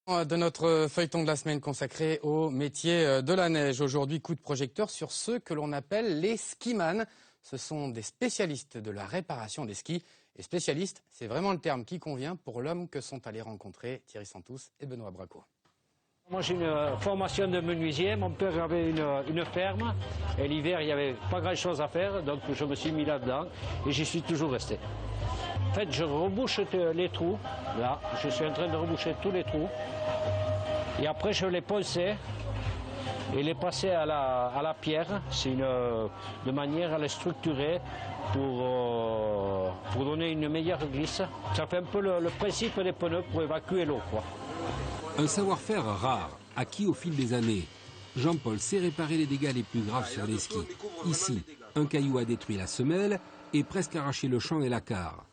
De notre feuilleton de la semaine consacré au métier de la neige. Aujourd'hui, coup de projecteur sur ceux que l'on appelle les skimans. Ce sont des spécialistes de la réparation des skis. Et spécialiste, c'est vraiment le terme qui convient pour l'homme que sont allés rencontrer Thierry Santous et Benoît Braco. Moi j'ai une formation de menuisier, mon père avait une ferme et l'hiver il n'y avait pas grand chose à faire, donc je me suis mis là-dedans et j'y suis toujours resté. En fait je rebouche les trous, là je suis en train de reboucher tous les trous et après je les ponçais et les passer à la pierre, c'est de manière à les structurer pour donner une meilleure glisse. Ça fait un peu le principe des pneus pour évacuer l'eau, quoi. Un savoir-faire rare, acquis au fil des années. Jean-Paul sait réparer les dégâts les plus graves sur les skis. Ici, un caillou a détruit la semelle et presque arraché le champ et la carre.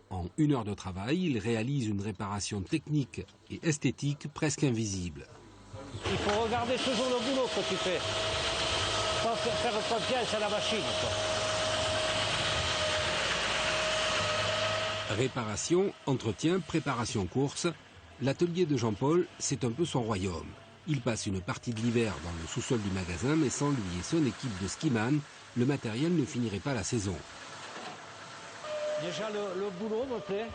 En 1 heure de travail, il réalise une réparation technique et esthétique presque invisible. Il faut regarder toujours le boulot que tu fais. Pas faire confiance à la machine, quoi. Réparation, entretien, préparation course. L'atelier de Jean-Paul, c'est un peu son royaume. Il passe une partie de l'hiver dans le sous-sol du magasin, mais sans lui et son équipe de skiman, le matériel ne finirait pas la saison. Déjà le boulot me plaît.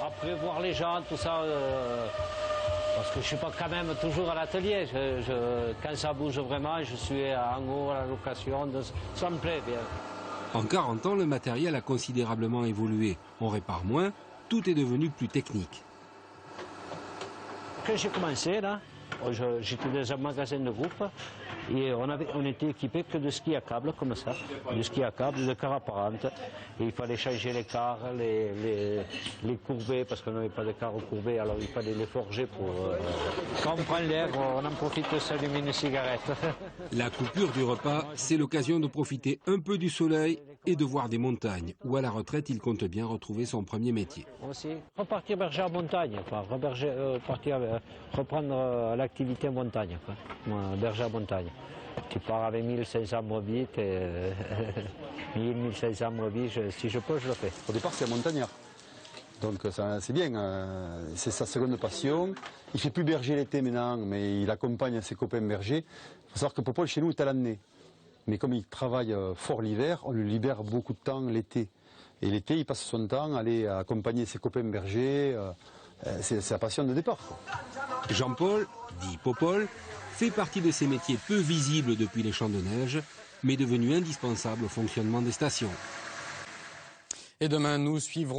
Après voir les gens, tout ça, parce que je ne suis pas quand même toujours à l'atelier. Quand ça bouge vraiment, je suis en haut à la location, ça me plaît bien. En 40 ans, le matériel a considérablement évolué. On répare moins, tout est devenu plus technique. Quand j'ai commencé là, j'étais dans un magasin de groupe et on était équipé que de skis à câble comme ça, de skis à câble, de cars apparentes. Et il fallait changer les cars, les courber parce qu'on n'avait pas de cars courbés, alors il fallait les forger pour... Quand on prend l'air, on en profite de s'allumer une cigarette. La coupure du repas, c'est l'occasion de profiter un peu du soleil et de voir des montagnes, où à la retraite il compte bien retrouver son premier métier. Aussi, repartir berger en montagne, enfin, reprendre l'activité en montagne, quoi. Berger en montagne. Tu pars avec 1500 brebis, 1500 brebis, si je peux, je le fais. Au départ, c'est un montagnard. Donc c'est bien, c'est sa seconde passion. Il ne fait plus berger l'été maintenant, mais il accompagne ses copains bergers. Il faut savoir que Popol, chez nous, est à l'année. Mais comme il travaille fort l'hiver, on lui libère beaucoup de temps l'été. Et l'été, il passe son temps à aller accompagner ses copains bergers. C'est sa passion de départ, quoi. Jean-Paul, dit Popol, fait partie de ces métiers peu visibles depuis les champs de neige, mais devenus indispensables au fonctionnement des stations. Et demain, nous suivrons